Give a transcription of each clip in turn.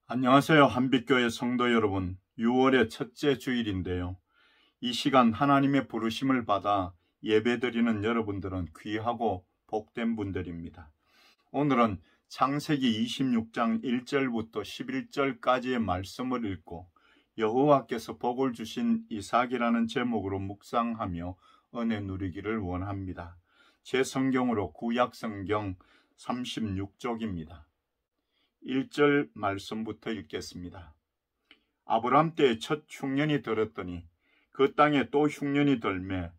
안녕하세요. 한빛교회 성도 여러분. 6월의 첫째 주일인데요. 이 시간 하나님의 부르심을 받아 예배드리는 여러분들은 귀하고 복된 분들입니다. 오늘은 창세기 26장 1절부터 11절까지의 말씀을 읽고 여호와께서 복을 주신 이삭이라는 제목으로 묵상하며 은혜 누리기를 원합니다. 제 성경으로 구약성경 36쪽입니다. 1절 말씀부터 읽겠습니다. 아브람 때에 첫 흉년이 들었더니 그 땅에 또 흉년이 들매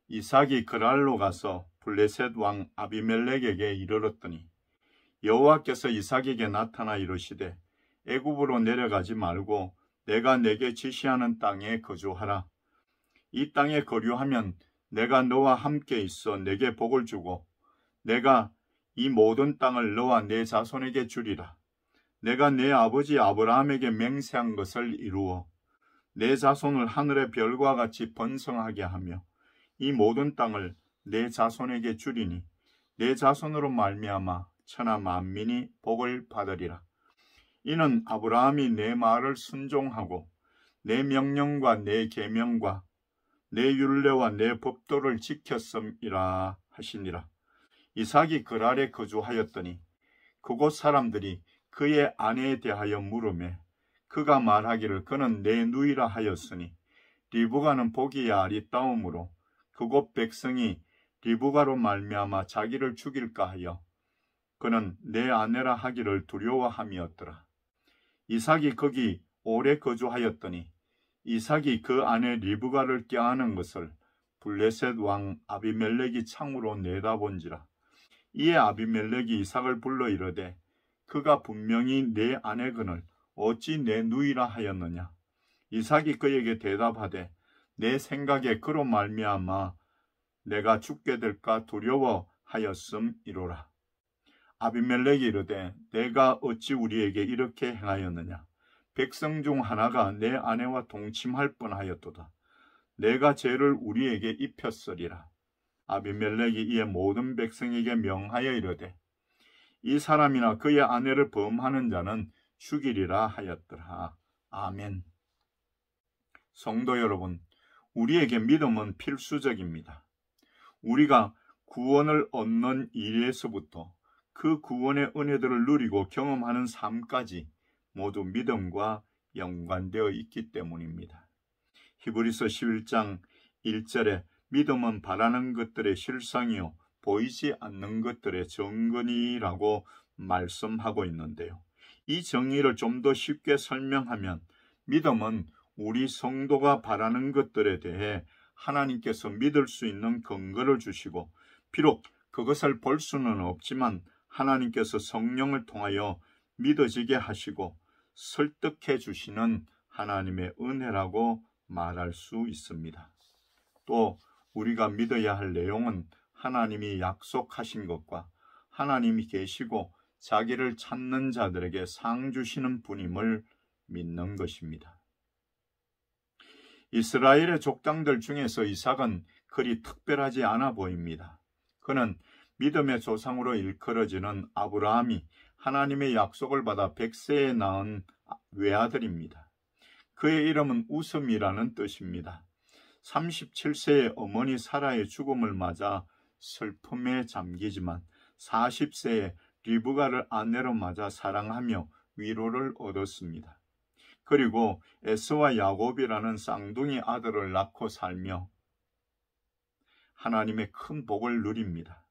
이삭이 그랄로 가서 블레셋 왕 아비멜렉에게 이르렀더니 여호와께서 이삭에게 나타나 이르시되 애굽으로 내려가지 말고 내가 내게 지시하는 땅에 거주하라. 이 땅에 거류하면 내가 너와 함께 있어 내게 복을 주고 내가 이 모든 땅을 너와 내 자손에게 주리라. 내가 내 아버지 아브라함에게 맹세한 것을 이루어 내 자손을 하늘의 별과 같이 번성하게 하며 이 모든 땅을 내 자손에게 주리니 내 자손으로 말미암아 천하 만민이 복을 받으리라. 이는 아브라함이 내 말을 순종하고 내 명령과 내 계명과 내 율례와 내 법도를 지켰음이라 하시니라. 이삭이 그랄에 거주하였더니 그곳 사람들이 그의 아내에 대하여 물으매 그가 말하기를 그는 내 누이라 하였으니 리브가는 보기에 아리따움으로 그곳 백성이 리브가로 말미암아 자기를 죽일까 하여 그는 내 아내라 하기를 두려워함이었더라. 이삭이 거기 오래 거주하였더니 이삭이 그 아내 리브가를 껴안은 것을 블레셋 왕 아비멜렉이 창으로 내다본지라. 이에 아비멜렉이 이삭을 불러 이르되 그가 분명히 내 아내거늘 어찌 내 누이라 하였느냐. 이삭이 그에게 대답하되 내 생각에 그로 말미암아 내가 죽게 될까 두려워하였음이로라. 아비멜렉이 이르되 내가 어찌 우리에게 이렇게 행하였느냐. 백성 중 하나가 내 아내와 동침할 뻔하였도다. 내가 죄를 우리에게 입혔으리라. 아비멜렉이 이에 모든 백성에게 명하여 이르되 이 사람이나 그의 아내를 범하는 자는 죽이리라 하였더라. 아멘. 성도 여러분, 우리에게 믿음은 필수적입니다. 우리가 구원을 얻는 일에서부터 그 구원의 은혜들을 누리고 경험하는 삶까지 모두 믿음과 연관되어 있기 때문입니다. 히브리서 11장 1절에 믿음은 바라는 것들의 실상이요 보이지 않는 것들의 정근이라고 말씀하고 있는데요. 이 정의를 좀 더 쉽게 설명하면 믿음은 우리 성도가 바라는 것들에 대해 하나님께서 믿을 수 있는 근거를 주시고 비록 그것을 볼 수는 없지만 하나님께서 성령을 통하여 믿어지게 하시고 설득해 주시는 하나님의 은혜라고 말할 수 있습니다. 또 우리가 믿어야 할 내용은 하나님이 약속하신 것과 하나님이 계시고 자기를 찾는 자들에게 상 주시는 분임을 믿는 것입니다. 이스라엘의 족장들 중에서 이삭은 그리 특별하지 않아 보입니다. 그는 믿음의 조상으로 일컬어지는 아브라함이 하나님의 약속을 받아 100세에 낳은 외아들입니다. 그의 이름은 웃음이라는 뜻입니다. 37세의 어머니 사라의 죽음을 맞아 슬픔에 잠기지만 40세에 리브가를 아내로 맞아 사랑하며 위로를 얻었습니다. 그리고 에서와 야곱이라는 쌍둥이 아들을 낳고 살며 하나님의 큰 복을 누립니다.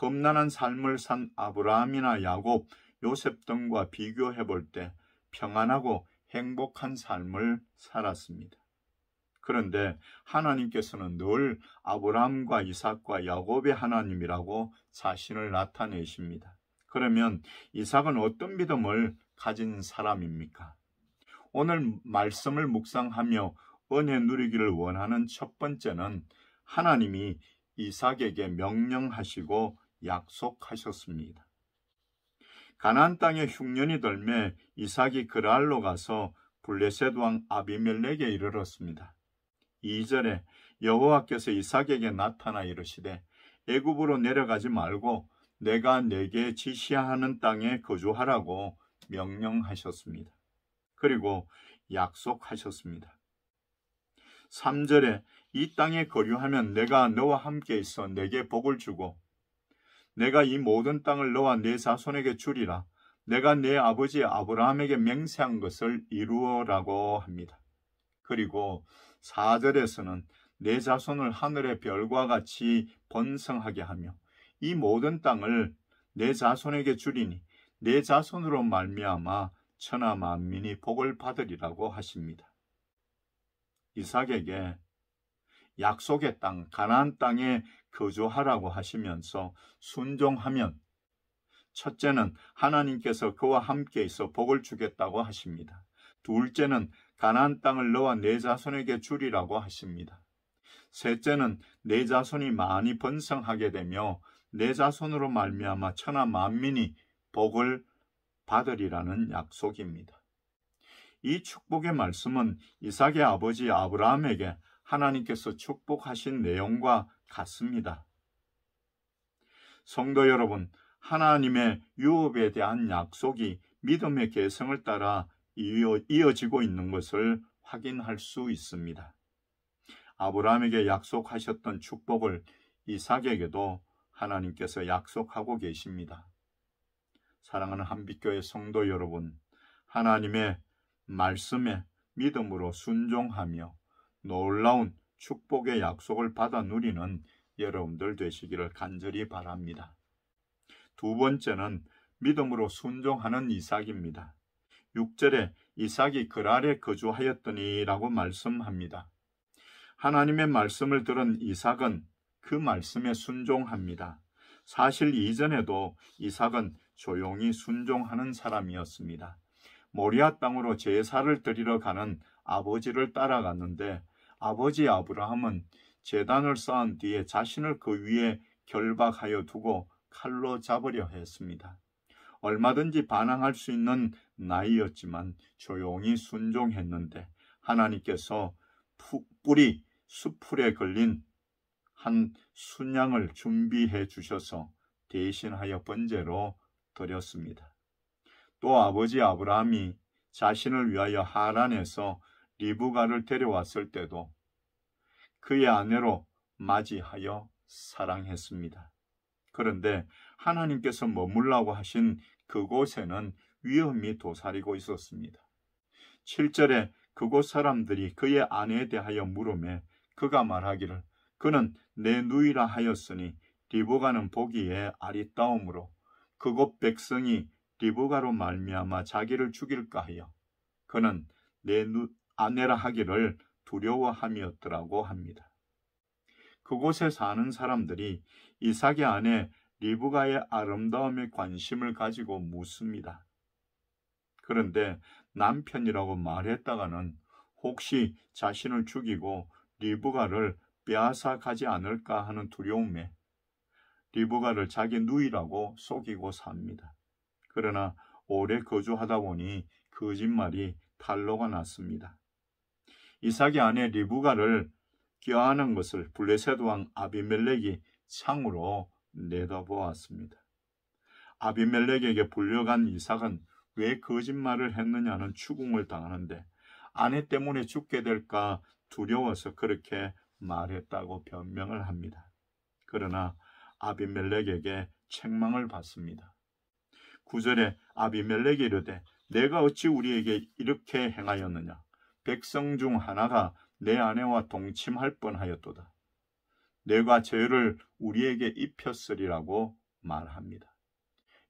험난한 삶을 산 아브라함이나 야곱, 요셉 등과 비교해 볼 때 평안하고 행복한 삶을 살았습니다. 그런데 하나님께서는 늘 아브라함과 이삭과 야곱의 하나님이라고 자신을 나타내십니다. 그러면 이삭은 어떤 믿음을 가진 사람입니까? 오늘 말씀을 묵상하며 은혜 누리기를 원하는 첫 번째는 하나님이 이삭에게 명령하시고 약속하셨습니다. 가나안 땅에 흉년이 들매 이삭이 그랄로 가서 블레셋 왕 아비멜렉에 이르렀습니다. 2절에 여호와께서 이삭에게 나타나 이르시되 애굽으로 내려가지 말고 내가 내게 지시하는 땅에 거주하라고 명령하셨습니다. 그리고 약속하셨습니다. 3절에 이 땅에 거류하면 내가 너와 함께 있어 내게 복을 주고 내가 이 모든 땅을 너와 네 자손에게 주리라. 내가 내 아버지 아브라함에게 맹세한 것을 이루어라고 합니다. 그리고 4절에서는 내 자손을 하늘의 별과 같이 번성하게 하며 이 모든 땅을 내 자손에게 주리니 내 자손으로 말미암아 천하 만민이 복을 받으리라고 하십니다. 이삭에게 약속의 땅, 가나안 땅에 거주하라고 하시면서 순종하면 첫째는 하나님께서 그와 함께 있어 복을 주겠다고 하십니다. 둘째는 가나안 땅을 너와 내 자손에게 주리라고 하십니다. 셋째는 내 자손이 많이 번성하게 되며 내 자손으로 말미암아 천하 만민이 복을 받으리라는 약속입니다. 이 축복의 말씀은 이삭의 아버지 아브라함에게 하나님께서 축복하신 내용과 같습니다. 성도 여러분, 하나님의 유업에 대한 약속이 믿음의 계승을 따라 이어지고 있는 것을 확인할 수 있습니다. 아브라함에게 약속하셨던 축복을 이삭에게도 하나님께서 약속하고 계십니다. 사랑하는 한빛교회 성도 여러분, 하나님의 말씀에 믿음으로 순종하며 놀라운 축복의 약속을 받아 누리는 여러분들 되시기를 간절히 바랍니다. 두 번째는 믿음으로 순종하는 이삭입니다. 6절에 이삭이 그랄에 거주하였더니라고 말씀합니다. 하나님의 말씀을 들은 이삭은 그 말씀에 순종합니다. 사실 이전에도 이삭은 조용히 순종하는 사람이었습니다. 모리아 땅으로 제사를 드리러 가는 아버지를 따라갔는데 아버지 아브라함은 제단을 쌓은 뒤에 자신을 그 위에 결박하여 두고 칼로 잡으려 했습니다. 얼마든지 반항할 수 있는 나이였지만 조용히 순종했는데 하나님께서 뿌리 수풀에 걸린 한 순양을 준비해 주셔서 대신하여 번제로 드렸습니다. 또 아버지 아브라함이 자신을 위하여 하란에서 리브가를 데려왔을 때도 그의 아내로 맞이하여 사랑했습니다. 그런데 하나님께서 머물라고 하신 그곳에는 위험이 도사리고 있었습니다. 7절에 그곳 사람들이 그의 아내에 대하여 물으매 그가 말하기를 그는 내 누이라 하였으니 리브가는 보기에 아리따움으로 그곳 백성이 리브가로 말미암아 자기를 죽일까 하여 그는 내 아내라 하기를 두려워함이었더라고 합니다. 그곳에 사는 사람들이 이삭의 아내 리브가의 아름다움에 관심을 가지고 묻습니다. 그런데 남편이라고 말했다가는 혹시 자신을 죽이고 리브가를 빼앗아 가지 않을까 하는 두려움에 리브가를 자기 누이라고 속이고 삽니다. 그러나 오래 거주하다 보니 거짓말이 탄로가 났습니다. 이삭의 아내 리브가를 껴안은 것을 블레셋 왕 아비멜렉이 창으로 내다보았습니다. 아비멜렉에게 불려간 이삭은 왜 거짓말을 했느냐는 추궁을 당하는데 아내 때문에 죽게 될까 두려워서 그렇게 말했다고 변명을 합니다. 그러나 아비멜렉에게 책망을 받습니다. 9절에 아비멜렉이 이르되 내가 어찌 우리에게 이렇게 행하였느냐? 백성 중 하나가 내 아내와 동침할 뻔하였도다. 내가 죄를 우리에게 입혔으리라고 말합니다.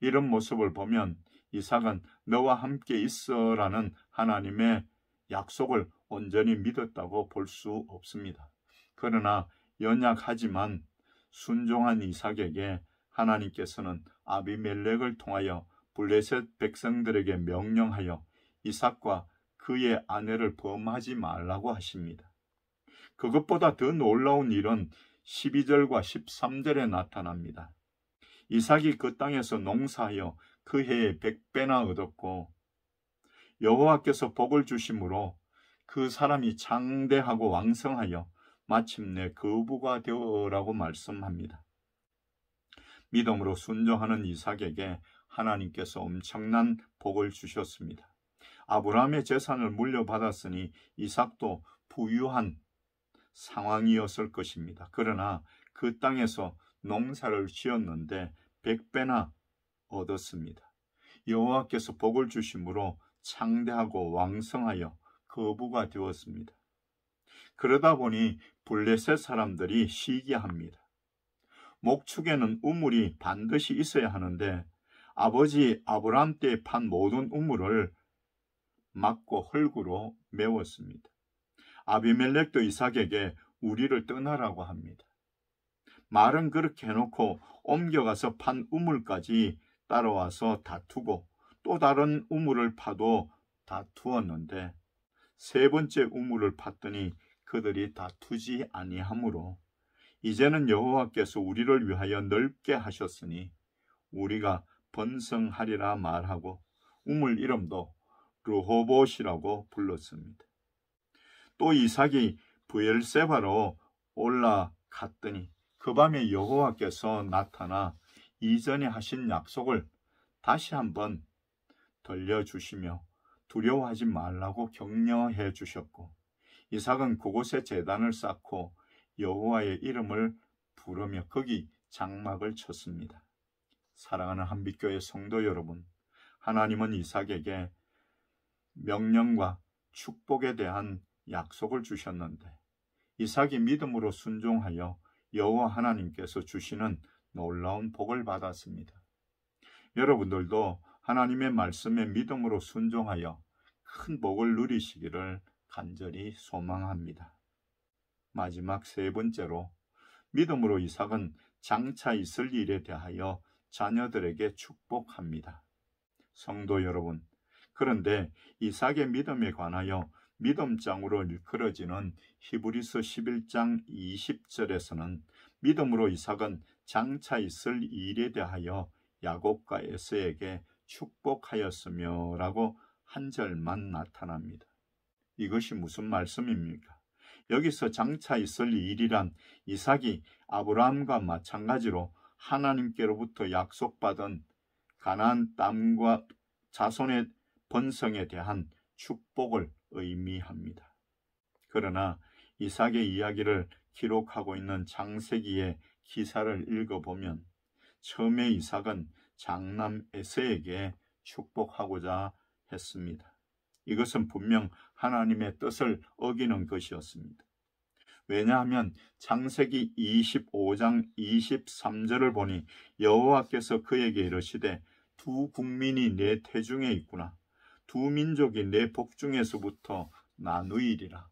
이런 모습을 보면 이삭은 너와 함께 있어라는 하나님의 약속을 온전히 믿었다고 볼 수 없습니다. 그러나 연약하지만 순종한 이삭에게 하나님께서는 아비멜렉을 통하여 블레셋 백성들에게 명령하여 이삭과 그의 아내를 범하지 말라고 하십니다. 그것보다 더 놀라운 일은 12절과 13절에 나타납니다. 이삭이 그 땅에서 농사하여 그 해에 100배나 얻었고 여호와께서 복을 주심으로 그 사람이 장대하고 왕성하여 마침내 거부가 되어라고 말씀합니다. 믿음으로 순종하는 이삭에게 하나님께서 엄청난 복을 주셨습니다. 아브라함의 재산을 물려받았으니 이삭도 부유한 상황이었을 것입니다. 그러나 그 땅에서 농사를 지었는데 100배나 얻었습니다. 여호와께서 복을 주심으로 창대하고 왕성하여 거부가 되었습니다. 그러다 보니 블레셋 사람들이 시기합니다. 목축에는 우물이 반드시 있어야 하는데 아버지 아브라함 때 판 모든 우물을 막고 흙으로 메웠습니다. 아비멜렉도 이삭에게 우리를 떠나라고 합니다. 말은 그렇게 해놓고 옮겨가서 판 우물까지 따라와서 다투고 또 다른 우물을 파도 다투었는데 세 번째 우물을 팠더니 그들이 다투지 아니하므로 이제는 여호와께서 우리를 위하여 넓게 하셨으니 우리가 번성하리라 말하고 우물 이름도 르호봇이라고 불렀습니다. 또 이삭이 브엘세바로 올라갔더니 그 밤에 여호와께서 나타나 이전에 하신 약속을 다시 한번 들려주시며 두려워하지 말라고 격려해 주셨고 이삭은 그곳에 제단을 쌓고 여호와의 이름을 부르며 거기 장막을 쳤습니다. 사랑하는 한빛교회 성도 여러분, 하나님은 이삭에게 명령과 축복에 대한 약속을 주셨는데 이삭이 믿음으로 순종하여 여호와 하나님께서 주시는 놀라운 복을 받았습니다. 여러분들도 하나님의 말씀에 믿음으로 순종하여 큰 복을 누리시기를 간절히 소망합니다. 마지막 세 번째로 믿음으로 이삭은 장차 있을 일에 대하여 자녀들에게 축복합니다. 성도 여러분, 그런데 이삭의 믿음에 관하여 믿음장으로 일컬어지는 히브리서 11장 20절에서는 믿음으로 이삭은 장차 있을 일에 대하여 야곱과 에서에게 축복하였으며 라고 한 절만 나타납니다. 이것이 무슨 말씀입니까? 여기서 장차 있을 일이란 이삭이 아브라함과 마찬가지로 하나님께로부터 약속받은 가나안 땅과 자손의 번성에 대한 축복을 의미합니다. 그러나 이삭의 이야기를 기록하고 있는 창세기의 기사를 읽어보면 처음에 이삭은 장남 에서에게 축복하고자 했습니다. 이것은 분명 하나님의 뜻을 어기는 것이었습니다. 왜냐하면 창세기 25장 23절을 보니 여호와께서 그에게 이르시되 두 국민이 내 태중에 있구나. 두 민족이 내 복중에서부터 나누이리라.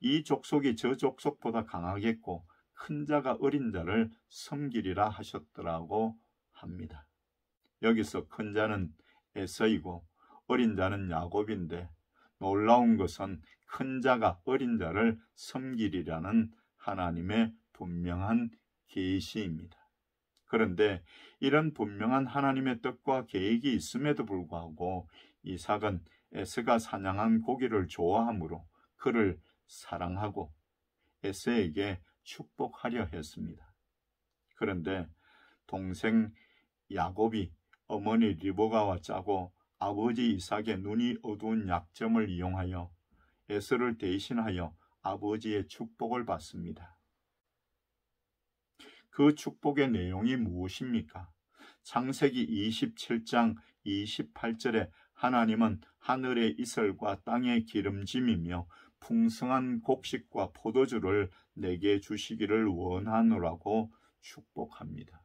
이 족속이 저 족속보다 강하겠고 큰 자가 어린 자를 섬기리라 하셨더라고 합니다. 여기서 큰 자는 에서이고 어린 자는 야곱인데 놀라운 것은 큰 자가 어린 자를 섬기리라는 하나님의 분명한 계시입니다. 그런데 이런 분명한 하나님의 뜻과 계획이 있음에도 불구하고 이삭은 에서가 사냥한 고기를 좋아하므로 그를 사랑하고 에서에게 축복하려 했습니다. 그런데 동생 야곱이 어머니 리브가와 짜고 아버지 이삭의 눈이 어두운 약점을 이용하여 에서를 대신하여 아버지의 축복을 받습니다. 그 축복의 내용이 무엇입니까? 창세기 27장 28절에 하나님은 하늘의 이슬과 땅의 기름짐이며 풍성한 곡식과 포도주를 내게 주시기를 원하노라고 축복합니다.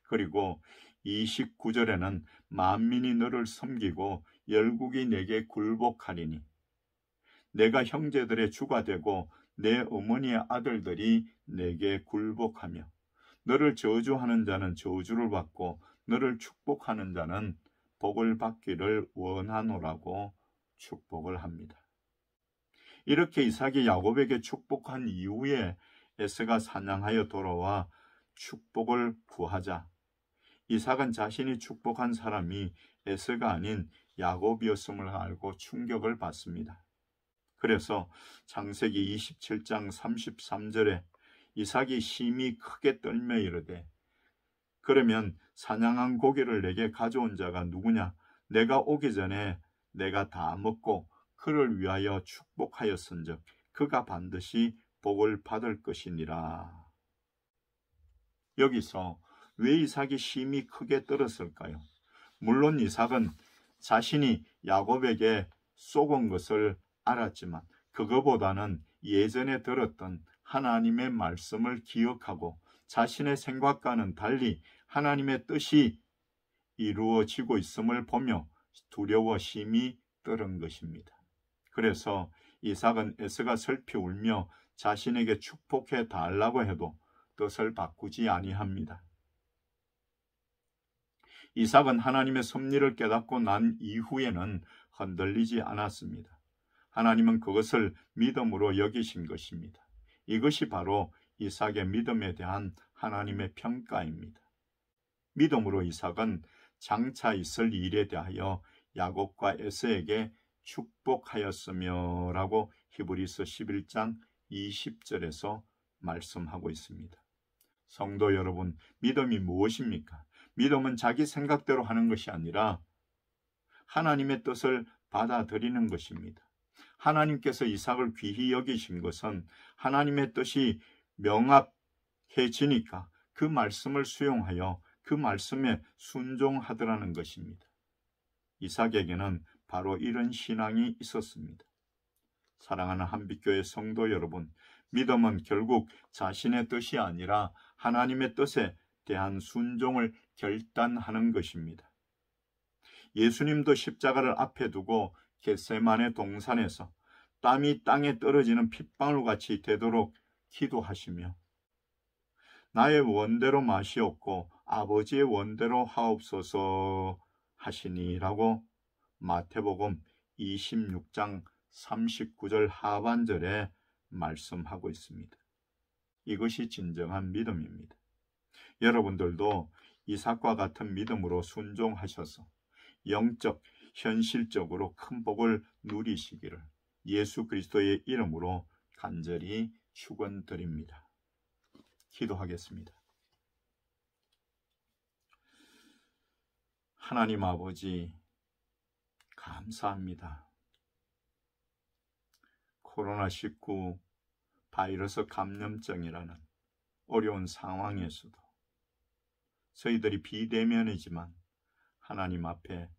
그리고 29절에는 만민이 너를 섬기고 열국이 내게 굴복하리니 내가 형제들의 주가 되고 내 어머니의 아들들이 내게 굴복하며 너를 저주하는 자는 저주를 받고 너를 축복하는 자는 복을 받기를 원하노라고 축복을 합니다. 이렇게 이삭이 야곱에게 축복한 이후에 에서가 사냥하여 돌아와 축복을 구하자 이삭은 자신이 축복한 사람이 에서가 아닌 야곱이었음을 알고 충격을 받습니다. 그래서 창세기 27장 33절에 이삭이 심히 크게 떨며 이르되 그러면 사냥한 고기를 내게 가져온 자가 누구냐? 내가 오기 전에 내가 다 먹고 그를 위하여 축복하였은즉 그가 반드시 복을 받을 것이니라. 여기서 왜 이삭이 심히 크게 떨었을까요? 물론 이삭은 자신이 야곱에게 속은 것을 알았지만 그거보다는 예전에 들었던 하나님의 말씀을 기억하고 자신의 생각과는 달리 하나님의 뜻이 이루어지고 있음을 보며 두려워 심히 떨은 것입니다. 그래서 이삭은 에서가 슬피 울며 자신에게 축복해 달라고 해도 뜻을 바꾸지 아니합니다. 이삭은 하나님의 섭리를 깨닫고 난 이후에는 흔들리지 않았습니다. 하나님은 그것을 믿음으로 여기신 것입니다. 이것이 바로 이삭의 믿음에 대한 하나님의 평가입니다. 믿음으로 이삭은 장차 있을 일에 대하여 야곱과 에서에게 축복하였으며 라고 히브리서 11장 20절에서 말씀하고 있습니다. 성도 여러분, 믿음이 무엇입니까? 믿음은 자기 생각대로 하는 것이 아니라 하나님의 뜻을 받아들이는 것입니다. 하나님께서 이삭을 귀히 여기신 것은 하나님의 뜻이 명확해지니까 그 말씀을 수용하여 그 말씀에 순종하더라는 것입니다. 이삭에게는 바로 이런 신앙이 있었습니다. 사랑하는 한빛교회 성도 여러분, 믿음은 결국 자신의 뜻이 아니라 하나님의 뜻에 대한 순종을 결단하는 것입니다. 예수님도 십자가를 앞에 두고 겟세마네 동산에서 땀이 땅에 떨어지는 핏방울같이 되도록 기도하시며 나의 원대로 마시옵고 아버지의 원대로 하옵소서 하시니라고 마태복음 26장 39절 하반절에 말씀하고 있습니다. 이것이 진정한 믿음입니다. 여러분들도 이삭과 같은 믿음으로 순종하셔서 영적, 현실적으로 큰 복을 누리시기를 예수 그리스도의 이름으로 간절히 축원드립니다. 기도하겠습니다. 하나님 아버지, 감사합니다. 코로나19 바이러스 감염증이라는 어려운 상황에서도 저희들이 비대면이지만 하나님 앞에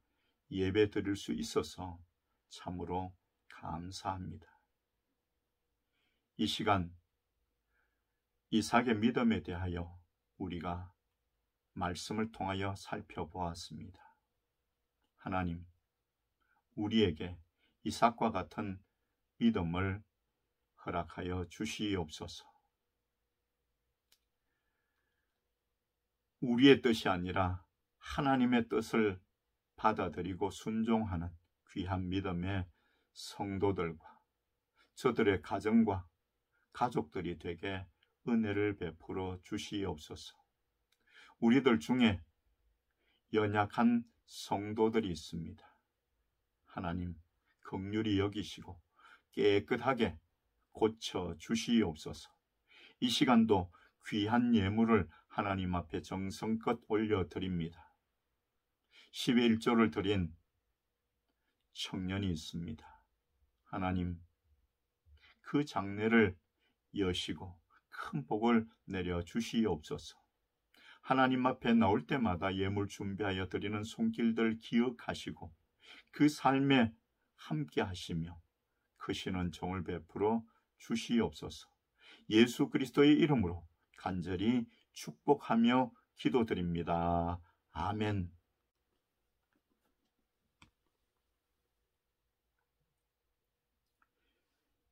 예배 드릴 수 있어서 참으로 감사합니다. 이 시간 이삭의 믿음에 대하여 우리가 말씀을 통하여 살펴보았습니다. 하나님, 우리에게 이삭과 같은 믿음을 허락하여 주시옵소서. 우리의 뜻이 아니라 하나님의 뜻을 받아들이고 순종하는 귀한 믿음의 성도들과 저들의 가정과 가족들이 되게 은혜를 베풀어 주시옵소서. 우리들 중에 연약한 성도들이 있습니다. 하나님, 긍휼히 여기시고 깨끗하게 고쳐 주시옵소서. 이 시간도 귀한 예물을 하나님 앞에 정성껏 올려드립니다. 10의 1조를 드린 청년이 있습니다. 하나님, 그 장례를 여시고 큰 복을 내려 주시옵소서. 하나님 앞에 나올 때마다 예물 준비하여 드리는 손길들 기억하시고 그 삶에 함께 하시며 크시는 정을 베풀어 주시옵소서. 예수 그리스도의 이름으로 간절히 축복하며 기도드립니다. 아멘.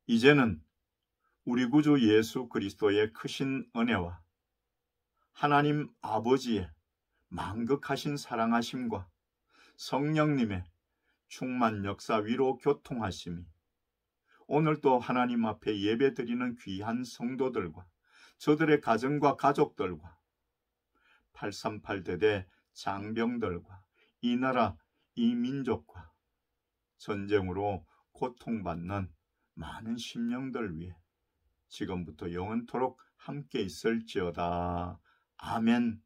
이제는 우리 구주 예수 그리스도의 크신 은혜와 하나님 아버지의 만극하신 사랑하심과 성령님의 충만 역사 위로 교통하심이 오늘도 하나님 앞에 예배드리는 귀한 성도들과 저들의 가정과 가족들과 838대대 장병들과 이 나라 이 민족과 전쟁으로 고통받는 많은 심령들 위해 지금부터 영원토록 함께 있을지어다. 아멘.